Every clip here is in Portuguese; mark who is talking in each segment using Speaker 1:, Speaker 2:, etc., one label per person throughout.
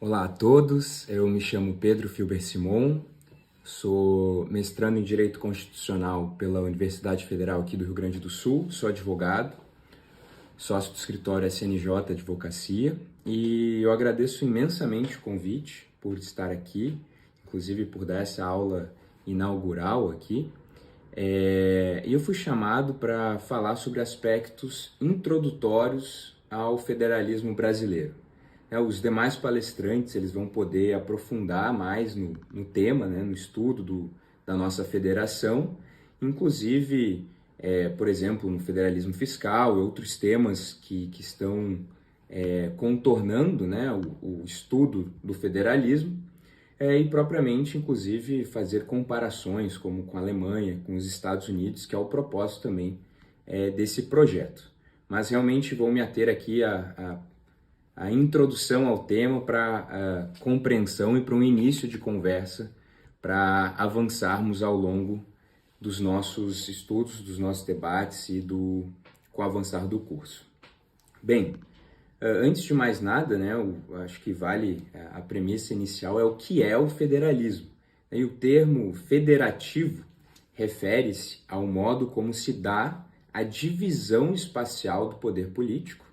Speaker 1: Olá a todos, eu me chamo Pedro Filber Simon, sou mestrando em Direito Constitucional pela Universidade Federal aqui do Rio Grande do Sul, sou advogado, sócio do escritório SNJ Advocacia e eu agradeço imensamente o convite por estar aqui, inclusive por dar essa aula inaugural aqui. E eu fui chamado para falar sobre aspectos introdutórios ao federalismo brasileiro. Os demais palestrantes eles vão poder aprofundar mais no tema, no estudo da nossa federação, inclusive, por exemplo, no federalismo fiscal e outros temas que estão contornando o estudo do federalismo, e propriamente, inclusive, fazer comparações como com a Alemanha, com os Estados Unidos, que é o propósito também desse projeto. Mas realmente vou me ater aqui a introdução ao tema para a compreensão e para um início de conversa para avançarmos ao longo dos nossos estudos, dos nossos debates e com o avançar do curso. Bem, antes de mais nada, eu acho que vale a premissa inicial é o que é o federalismo. E o termo federativo refere-se ao modo como se dá a divisão espacial do poder político,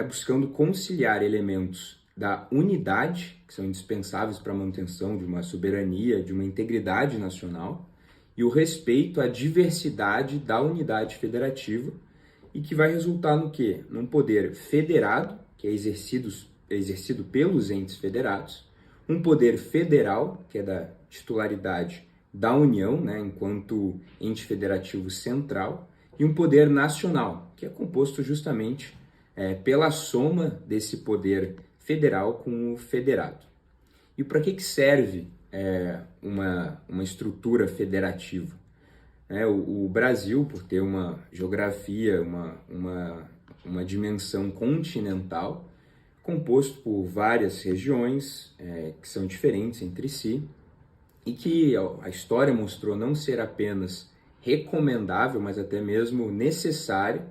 Speaker 1: buscando conciliar elementos da unidade, que são indispensáveis para a manutenção de uma soberania, de uma integridade nacional, e o respeito à diversidade da unidade federativa, e que vai resultar no quê? Num poder federado, que é exercido pelos entes federados, um poder federal, que é da titularidade da União, enquanto ente federativo central, e um poder nacional, que é composto justamente pela soma desse poder federal com o federado. E para que serve uma estrutura federativa? O Brasil, por ter uma geografia, uma dimensão continental, composto por várias regiões que são diferentes entre si, e que a história mostrou não ser apenas recomendável, mas até mesmo necessário,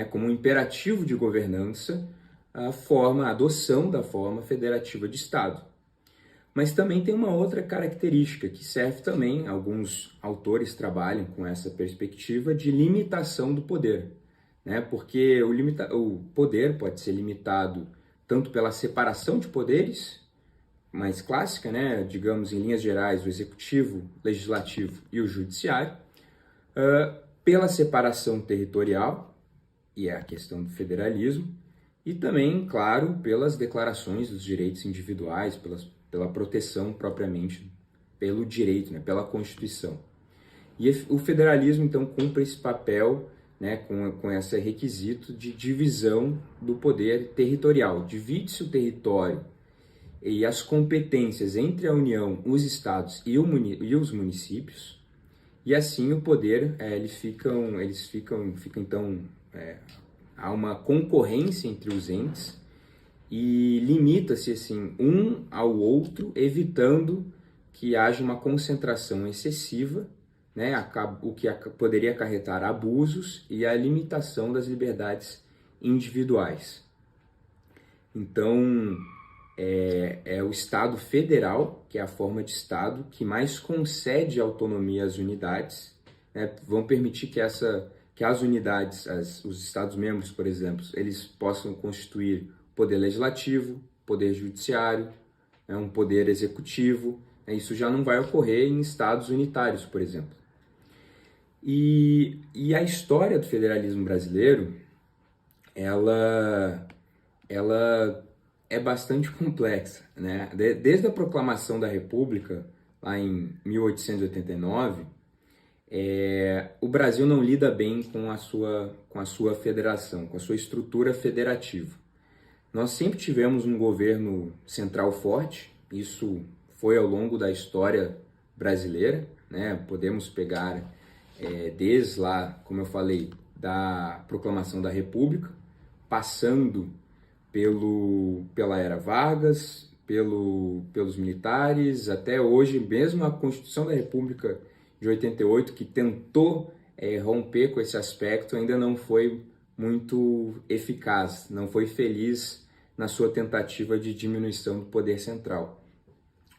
Speaker 1: como um imperativo de governança, a adoção da forma federativa de Estado. Mas também tem uma outra característica que serve também, alguns autores trabalham com essa perspectiva de limitação do poder, porque o poder pode ser limitado tanto pela separação de poderes, mais clássica, digamos em linhas gerais, o executivo, legislativo e o judiciário, pela separação territorial, e é a questão do federalismo, e também, claro, pelas declarações dos direitos individuais, pela proteção propriamente pelo direito, pela Constituição. E o federalismo, então, cumpre esse papel, com esse requisito de divisão do poder territorial. Divide-se o território e as competências entre a União, os estados e os municípios, e assim o poder, então, há uma concorrência entre os entes e limita-se assim um ao outro, evitando que haja uma concentração excessiva, o que poderia acarretar abusos e a limitação das liberdades individuais. Então, é o Estado federal, que é a forma de Estado que mais concede autonomia às unidades, vão permitir que as unidades, os Estados-membros, por exemplo, eles possam constituir poder legislativo, poder judiciário, um poder executivo. Isso já não vai ocorrer em estados unitários, por exemplo. E a história do federalismo brasileiro, ela é bastante complexa, Desde a proclamação da República, lá em 1889, o Brasil não lida bem com a sua federação, com a sua estrutura federativa. Nós sempre tivemos um governo central forte, isso foi ao longo da história brasileira, Podemos pegar desde lá, como eu falei, da proclamação da República, passando pela era Vargas, pelos militares, até hoje, mesmo a Constituição da República de 88, que tentou romper com esse aspecto, ainda não foi muito eficaz, não foi feliz na sua tentativa de diminuição do poder central.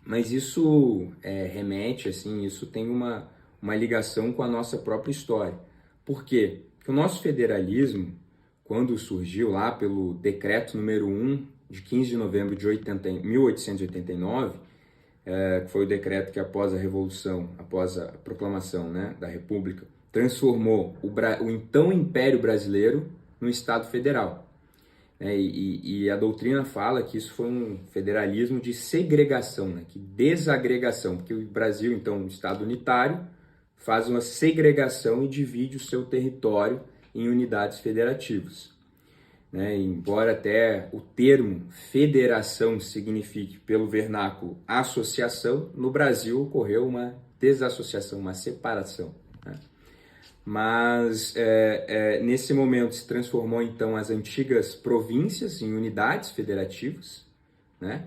Speaker 1: Mas isso remete, assim, isso tem uma ligação com a nossa própria história. Por quê? Porque o nosso federalismo, quando surgiu lá pelo decreto número 1 de 15 de novembro de 1889, que foi o decreto que após a Revolução, após a proclamação, né, da República, transformou o então Império Brasileiro num Estado federal. E a doutrina fala que isso foi um federalismo de segregação, né, que desagregação, porque o Brasil, então, um Estado unitário, faz uma segregação e divide o seu território em unidades federativas. Embora até o termo federação signifique, pelo vernáculo, associação, no Brasil ocorreu uma desassociação, uma separação. Mas nesse momento se transformou então as antigas províncias em unidades federativas, né?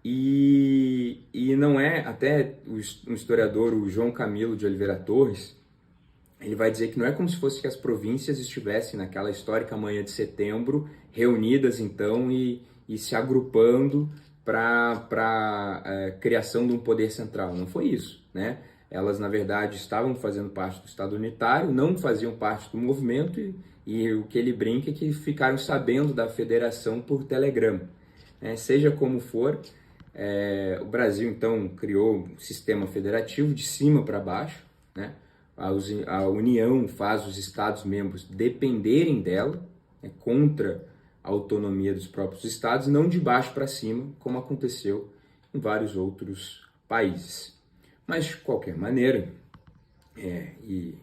Speaker 1: E não é, até o historiador o João Camilo de Oliveira Torres, ele vai dizer que não é como se fosse que as províncias estivessem naquela histórica manhã de setembro, reunidas então e se agrupando para a criação de um poder central. Não foi isso, né? Elas, na verdade, estavam fazendo parte do Estado unitário, não faziam parte do movimento e o que ele brinca é que ficaram sabendo da federação por telegrama. Seja como for, o Brasil, então, criou um sistema federativo de cima para baixo, né? A União faz os Estados-membros dependerem dela, contra a autonomia dos próprios Estados, não de baixo para cima, como aconteceu em vários outros países. Mas, de qualquer maneira, e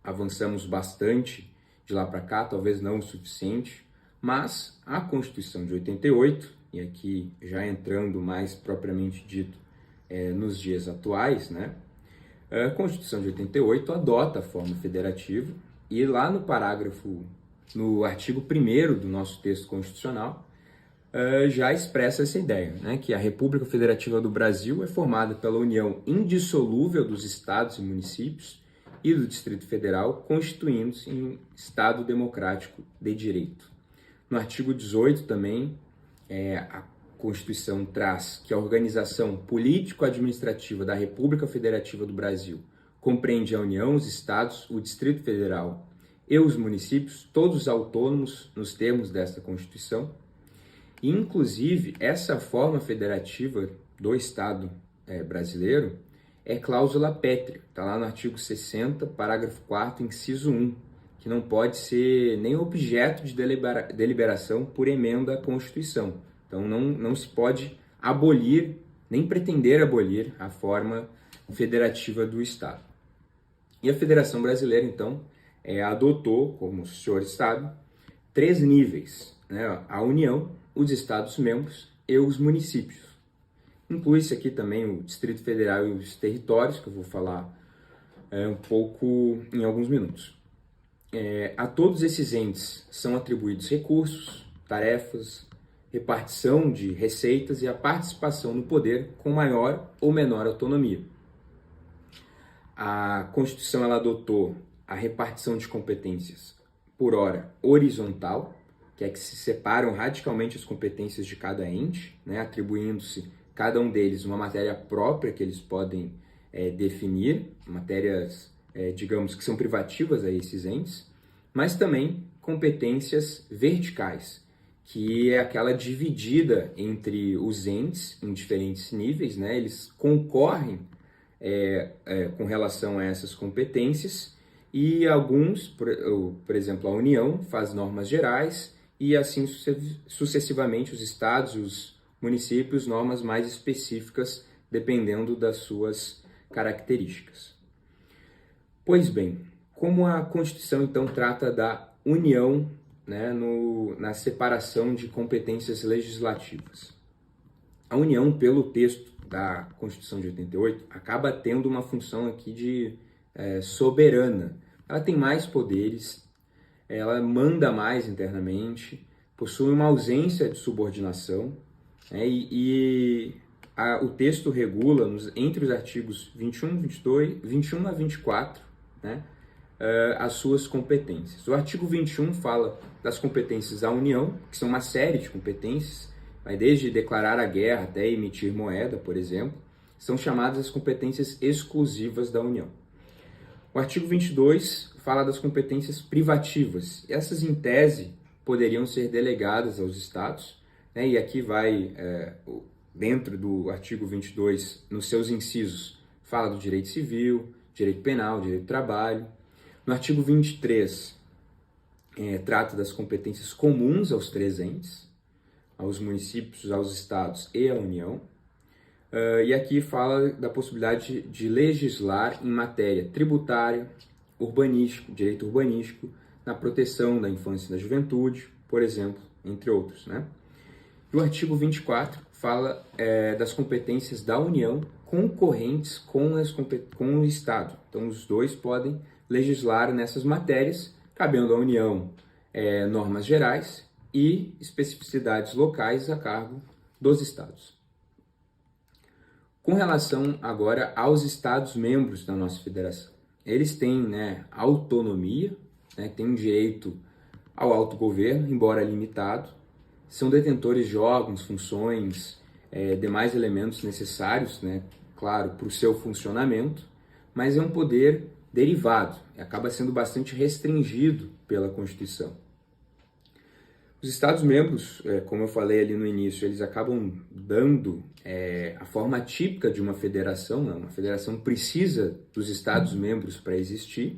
Speaker 1: avançamos bastante de lá para cá, talvez não o suficiente, mas a Constituição de 88, e aqui já entrando mais propriamente dito nos dias atuais, né? A Constituição de 88 adota a forma federativa e lá no artigo 1º do nosso texto constitucional, já expressa essa ideia, né, que a República Federativa do Brasil é formada pela união indissolúvel dos estados e municípios e do Distrito Federal, constituindo-se em Estado democrático de direito. No artigo 18 também, a Constituição traz que a organização político-administrativa da República Federativa do Brasil compreende a União, os Estados, o Distrito Federal e os municípios, todos autônomos nos termos desta Constituição. E, inclusive, essa forma federativa do Estado brasileiro é cláusula pétrea, está lá no artigo 60, parágrafo 4º, inciso 1, que não pode ser nem objeto de deliberação por emenda à Constituição. Então, não se pode abolir, nem pretender abolir a forma federativa do Estado. E a Federação Brasileira, então, adotou, como os senhores sabem, 3 níveis, né? A União, os Estados-membros e os municípios. Inclui-se aqui também o Distrito Federal e os territórios, que eu vou falar um pouco em alguns minutos. A todos esses entes são atribuídos recursos, tarefas, repartição de receitas e a participação no poder com maior ou menor autonomia. A Constituição ela adotou a repartição de competências por ordem horizontal, que é que se separam radicalmente as competências de cada ente, né, atribuindo-se cada um deles uma matéria própria que eles podem definir, matérias, digamos, que são privativas a esses entes, mas também competências verticais, que é aquela dividida entre os entes em diferentes níveis, né? Eles concorrem com relação a essas competências e alguns, por exemplo, a União faz normas gerais e assim sucessivamente os estados, os municípios, normas mais específicas dependendo das suas características. Pois bem, como a Constituição então trata da união, né, na separação de competências legislativas. A União, pelo texto da Constituição de 88, acaba tendo uma função aqui de soberana. Ela tem mais poderes, ela manda mais internamente, possui uma ausência de subordinação, né, o texto regula, entre os artigos 21 a 24, né, as suas competências. O artigo 21 fala das competências da União, que são uma série de competências, vai desde declarar a guerra até emitir moeda, por exemplo, são chamadas as competências exclusivas da União. O artigo 22 fala das competências privativas. Essas, em tese, poderiam ser delegadas aos estados, né? E aqui vai, dentro do artigo 22, nos seus incisos, fala do direito civil, direito penal, direito do trabalho. No artigo 23, trata das competências comuns aos três entes, aos municípios, aos estados e à União. E aqui fala da possibilidade de legislar em matéria tributária, urbanístico, direito urbanístico, na proteção da infância e da juventude, por exemplo, entre outros, né? E o artigo 24 fala das competências da União concorrentes com o Estado. Então, os dois podem legislar nessas matérias, cabendo à União normas gerais e especificidades locais a cargo dos Estados. Com relação agora aos Estados-membros da nossa federação, eles têm, né, autonomia, né, têm direito ao autogoverno, embora limitado, são detentores de órgãos, funções, demais elementos necessários, né, claro, para o seu funcionamento, mas é um poder derivado, acaba sendo bastante restringido pela Constituição. Os Estados-membros, como eu falei ali no início, eles acabam dando a forma típica de uma federação, né? Uma federação precisa dos Estados-membros para existir,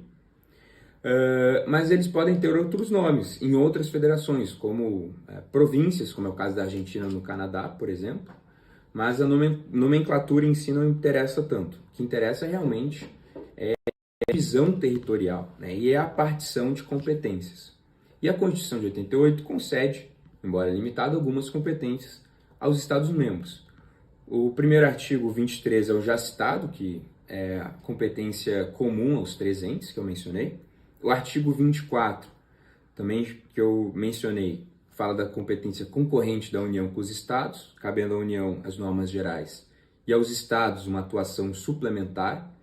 Speaker 1: mas eles podem ter outros nomes em outras federações, como províncias, como é o caso da Argentina no Canadá, por exemplo, mas a nomenclatura em si não interessa tanto. O que interessa realmente é a divisão territorial, né? E é a partição de competências. E a Constituição de 88 concede, embora limitada, algumas competências aos Estados-membros. O primeiro artigo 23 é o já citado, que é a competência comum aos três entes, que eu mencionei. O artigo 24, também que eu mencionei, fala da competência concorrente da União com os Estados, cabendo à União as normas gerais e aos Estados uma atuação suplementar.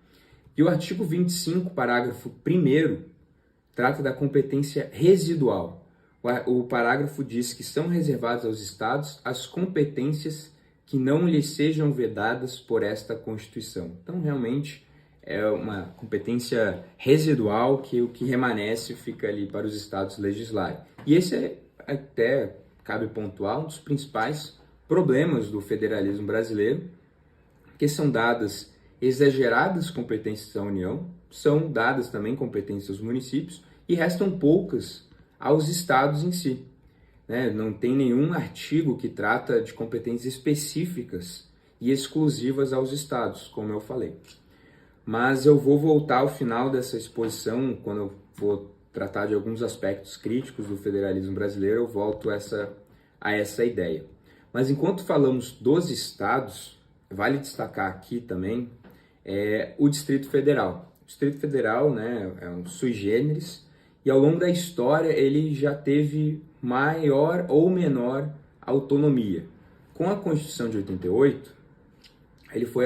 Speaker 1: E o artigo 25, parágrafo 1º, trata da competência residual. O parágrafo diz que são reservadas aos Estados as competências que não lhes sejam vedadas por esta Constituição. Então, realmente, é uma competência residual que o que remanesce fica ali para os Estados legislarem. E esse até cabe pontuar, um dos principais problemas do federalismo brasileiro, que são dadas exageradas competências à União, são dadas também competências aos municípios, e restam poucas aos estados em si, né? Não tem nenhum artigo que trata de competências específicas e exclusivas aos estados, como eu falei. Mas eu vou voltar ao final dessa exposição, quando eu for tratar de alguns aspectos críticos do federalismo brasileiro, eu volto a essa ideia. Mas enquanto falamos dos estados, vale destacar aqui também o Distrito Federal. O Distrito Federal, né, é um sui generis, e ao longo da história ele já teve maior ou menor autonomia. Com a Constituição de 88, ele foi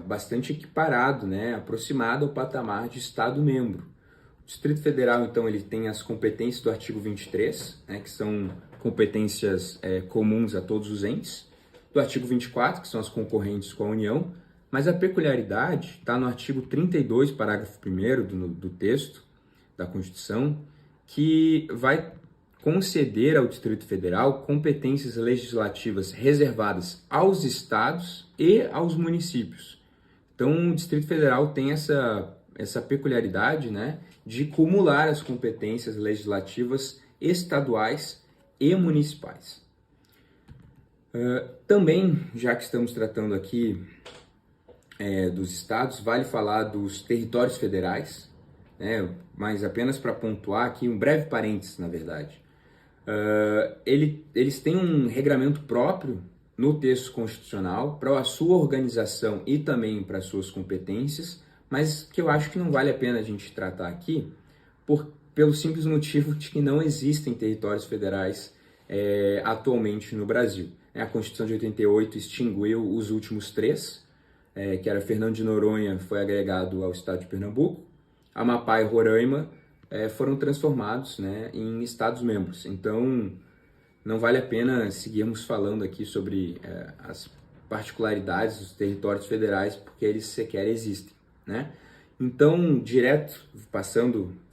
Speaker 1: bastante equiparado, né, aproximado ao patamar de Estado-membro. O Distrito Federal, então, ele tem as competências do artigo 23, né, que são competências comuns a todos os entes, do artigo 24, que são as concorrentes com a União, mas a peculiaridade está no artigo 32, parágrafo 1º do texto da Constituição, que vai conceder ao Distrito Federal competências legislativas reservadas aos estados e aos municípios. Então, o Distrito Federal tem essa peculiaridade, né, de cumular as competências legislativas estaduais e municipais. Também, já que estamos tratando aqui dos estados, vale falar dos territórios federais, né, mas apenas para pontuar aqui, um breve parênteses, na verdade. Eles têm um regramento próprio no texto constitucional para a sua organização e também para as suas competências, mas que eu acho que não vale a pena a gente tratar aqui, pelo simples motivo de que não existem territórios federais atualmente no Brasil. A Constituição de 88 extinguiu os últimos três, que era Fernando de Noronha, foi agregado ao estado de Pernambuco, Amapá e Roraima foram transformados, né, em estados-membros. Então, não vale a pena seguirmos falando aqui sobre as particularidades dos territórios federais, porque eles sequer existem, né? Então,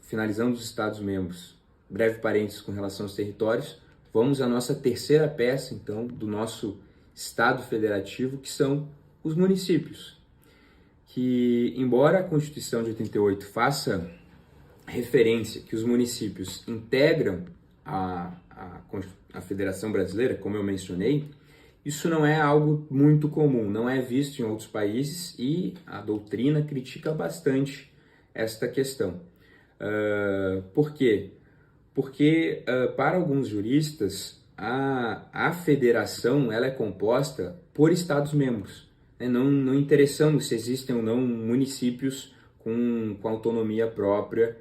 Speaker 1: finalizando os estados-membros, breve parênteses com relação aos territórios, vamos à nossa terceira peça, então, do nosso Estado federativo, que são os municípios. Que, embora a Constituição de 88 faça referência que os municípios integram a Federação Brasileira, como eu mencionei, isso não é algo muito comum, não é visto em outros países e a doutrina critica bastante esta questão. Por quê? Porque para alguns juristas a federação ela é composta por estados-membros, né? Não interessando se existem ou não municípios com autonomia própria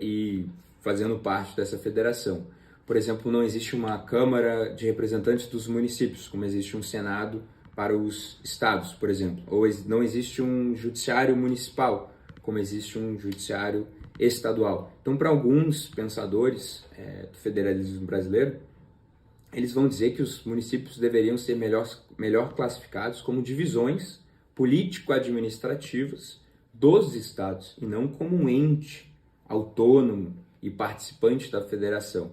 Speaker 1: e fazendo parte dessa federação. Por exemplo, não existe uma Câmara de Representantes dos municípios, como existe um Senado para os estados, por exemplo. Ou não existe um Judiciário Municipal, como existe um Judiciário Estadual. Então, para alguns pensadores do federalismo brasileiro, eles vão dizer que os municípios deveriam ser melhor classificados como divisões político-administrativas dos estados, e não como um ente autônomo e participante da federação.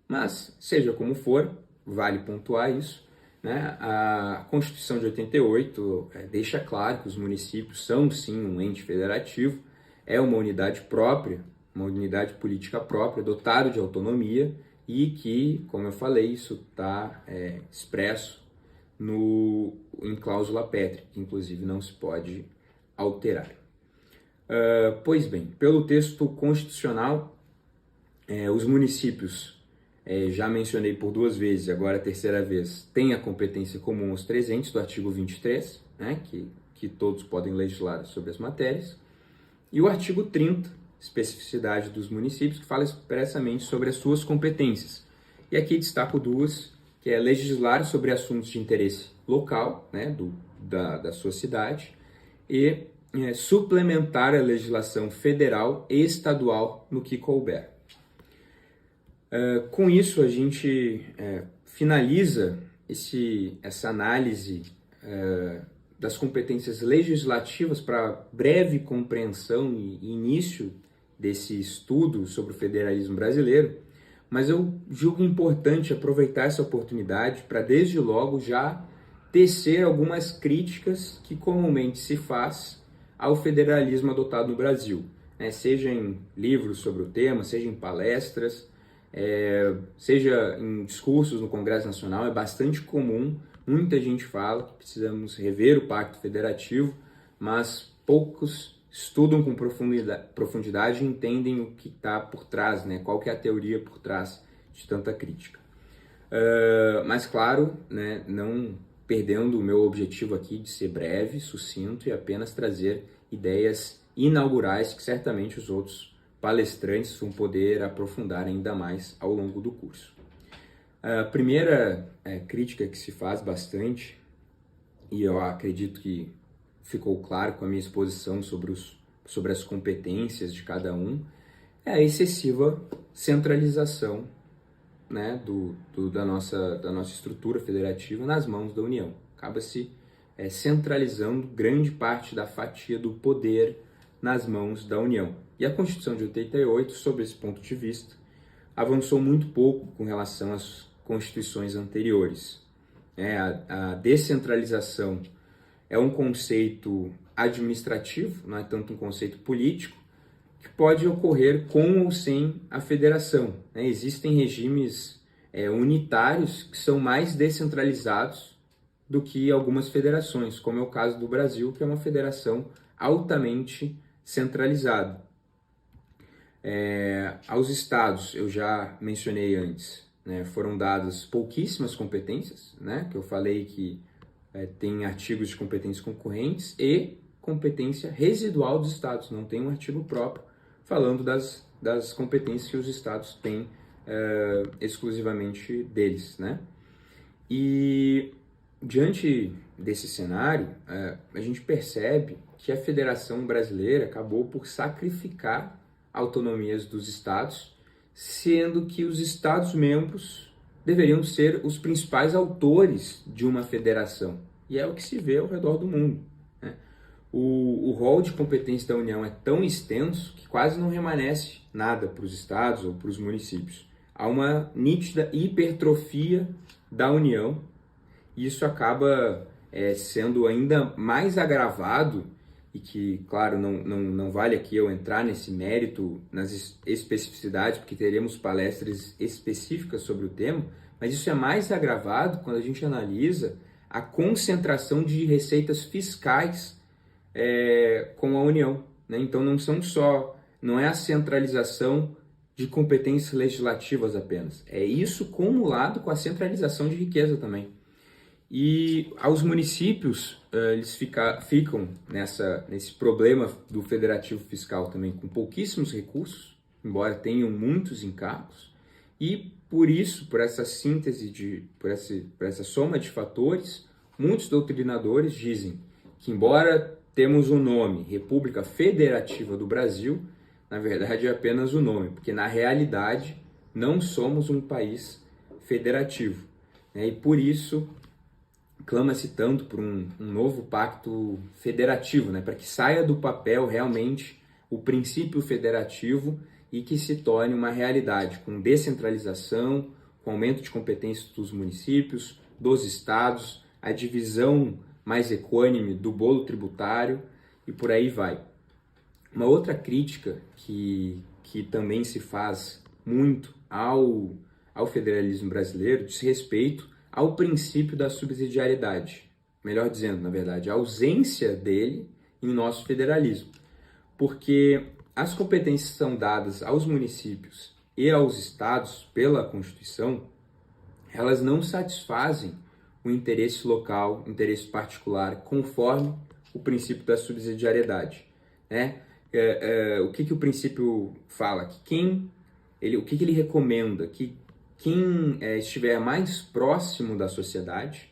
Speaker 1: Mas, seja como for, vale pontuar isso, né? A Constituição de 88 deixa claro que os municípios são, sim, um ente federativo, é uma unidade própria, uma unidade política própria, dotado de autonomia e que, como eu falei, isso está expresso em cláusula pétrea, que inclusive não se pode alterar. Pois bem, pelo texto constitucional, os municípios, já mencionei por 2 vezes, agora a terceira vez, têm a competência comum aos 300 do artigo 23, né, que todos podem legislar sobre as matérias, e o artigo 30, especificidade dos municípios, que fala expressamente sobre as suas competências. E aqui destaco 2, que é legislar sobre assuntos de interesse local, né, da sua cidade, e suplementar a legislação federal e estadual no que couber. Com isso, a gente finaliza essa análise das competências legislativas para breve compreensão e início desse estudo sobre o federalismo brasileiro, mas eu julgo importante aproveitar essa oportunidade para, desde logo, já tecer algumas críticas que comumente se faz ao federalismo adotado no Brasil, né? Seja em livros sobre o tema, seja em palestras, seja em discursos no Congresso Nacional. É bastante comum, muita gente fala que precisamos rever o Pacto Federativo, mas poucos estudam com profundidade e entendem o que está por trás, né? Qual que é a teoria por trás de tanta crítica. Mas claro, né, não perdendo o meu objetivo aqui de ser breve, sucinto e apenas trazer ideias inaugurais que certamente os outros palestrantes vão poder aprofundar ainda mais ao longo do curso. A primeira crítica que se faz bastante, e eu acredito que ficou claro com a minha exposição sobre as competências de cada um, é a excessiva centralização, né, da nossa estrutura federativa nas mãos da União. Acaba-se centralizando grande parte da fatia do poder nas mãos da União. E a Constituição de 88, sob esse ponto de vista, avançou muito pouco com relação às constituições anteriores. A descentralização é um conceito administrativo, não é tanto um conceito político, que pode ocorrer com ou sem a federação, né? Existem regimes unitários que são mais descentralizados do que algumas federações, como é o caso do Brasil, que é uma federação altamente centralizada. Aos estados, eu já mencionei antes, né, foram dadas pouquíssimas competências, né, que eu falei que tem artigos de competências concorrentes e competência residual dos estados, não tem um artigo próprio falando das competências que os estados têm exclusivamente deles, né? E diante desse cenário, a gente percebe que a Federação Brasileira acabou por sacrificar autonomias dos estados, sendo que os estados-membros deveriam ser os principais autores de uma federação. E é o que se vê ao redor do mundo, né? O rol de competência da União é tão extenso que quase não remanesce nada para os estados ou para os municípios. Há uma nítida hipertrofia da União, e isso acaba sendo ainda mais agravado, e que, claro, não vale aqui eu entrar nesse mérito, nas especificidades, porque teremos palestras específicas sobre o tema, mas isso é mais agravado quando a gente analisa a concentração de receitas fiscais com a União, né? Então não é a centralização de competências legislativas apenas, é isso cumulado com a centralização de riqueza também. E aos municípios, eles ficam nesse problema do federativo fiscal também, com pouquíssimos recursos, embora tenham muitos encargos, e por isso, por essa síntese, por essa soma de fatores, muitos doutrinadores dizem que, embora temos o nome República Federativa do Brasil, na verdade é apenas o nome, porque na realidade não somos um país federativo, né? E por isso clama-se tanto por um novo pacto federativo, né? Para que saia do papel realmente o princípio federativo e que se torne uma realidade, com descentralização, com aumento de competências dos municípios, dos estados, a divisão mais equânime do bolo tributário e por aí vai. Uma outra crítica que também se faz muito ao federalismo brasileiro diz respeito ao princípio da subsidiariedade. Melhor dizendo, na verdade, a ausência dele em nosso federalismo. Porque as competências são dadas aos municípios e aos estados pela Constituição, elas não satisfazem o interesse local, o interesse particular, conforme o princípio da subsidiariedade, né? O que o princípio fala? O que ele recomenda? Que quem estiver mais próximo da sociedade,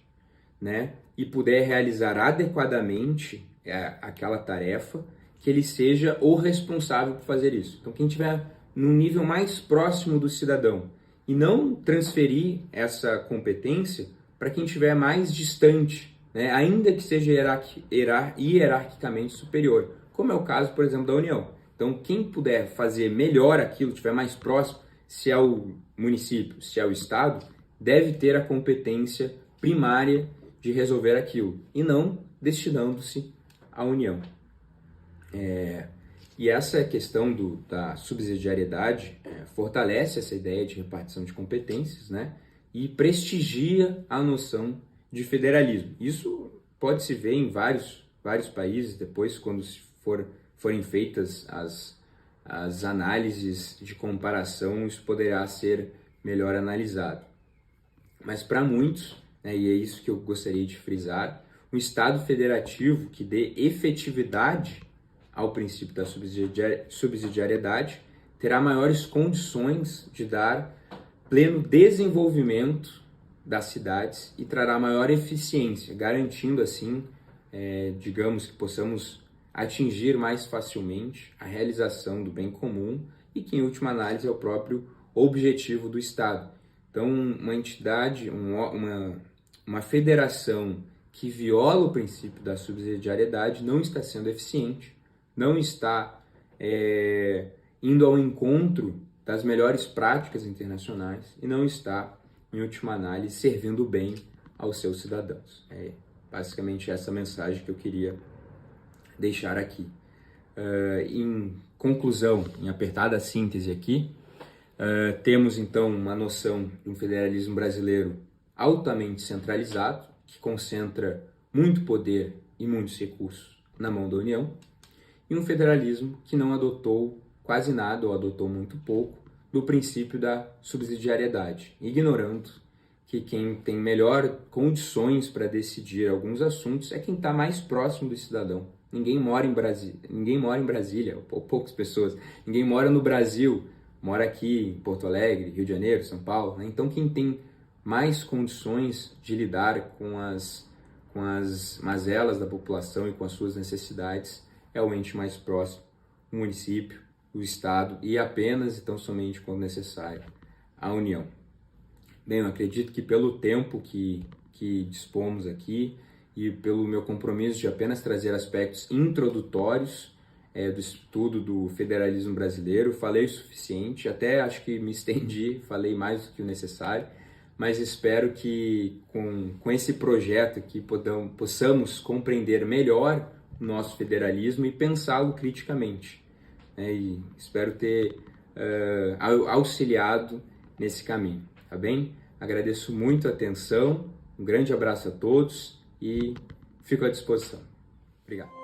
Speaker 1: né, e puder realizar adequadamente aquela tarefa, que ele seja o responsável por fazer isso. Então, quem estiver no nível mais próximo do cidadão e não transferir essa competência para quem estiver mais distante, né, ainda que seja hierarquicamente superior, como é o caso, por exemplo, da União. Então, quem puder fazer melhor aquilo, estiver mais próximo, se é o município, se é o estado, deve ter a competência primária de resolver aquilo, e não destinando-se à União. E essa questão da subsidiariedade fortalece essa ideia de repartição de competências, né? E prestigia a noção de federalismo. Isso pode se ver em vários países, depois quando forem feitas as análises de comparação, isso poderá ser melhor analisado. Mas para muitos, né, e é isso que eu gostaria de frisar, um Estado federativo que dê efetividade ao princípio da subsidiariedade terá maiores condições de dar pleno desenvolvimento das cidades e trará maior eficiência, garantindo assim, digamos, que possamos atingir mais facilmente a realização do bem comum e que, em última análise, é o próprio objetivo do Estado. Então, uma entidade, uma federação que viola o princípio da subsidiariedade não está sendo eficiente, não está indo ao encontro das melhores práticas internacionais e não está, em última análise, servindo bem aos seus cidadãos. É basicamente essa mensagem que eu queria deixar aqui. Em conclusão, em apertada síntese aqui, temos então uma noção de um federalismo brasileiro altamente centralizado, que concentra muito poder e muitos recursos na mão da União, e um federalismo que não adotou quase nada ou adotou muito pouco do princípio da subsidiariedade, ignorando que quem tem melhor condições para decidir alguns assuntos é quem está mais próximo do cidadão. Ninguém mora em Brasília, ou poucas pessoas. Ninguém mora no Brasil, mora aqui em Porto Alegre, Rio de Janeiro, São Paulo, né? Então quem tem mais condições de lidar com as mazelas da população e com as suas necessidades é o ente mais próximo, o município, o Estado e apenas e tão somente quando necessário, a União. Bem, eu acredito que pelo tempo que dispomos aqui e pelo meu compromisso de apenas trazer aspectos introdutórios do estudo do federalismo brasileiro, falei o suficiente, até acho que me estendi, falei mais do que o necessário, mas espero que com esse projeto aqui possamos compreender melhor o nosso federalismo e pensá-lo criticamente, né? E espero ter auxiliado nesse caminho, tá bem? Agradeço muito a atenção, um grande abraço a todos e fico à disposição. Obrigado.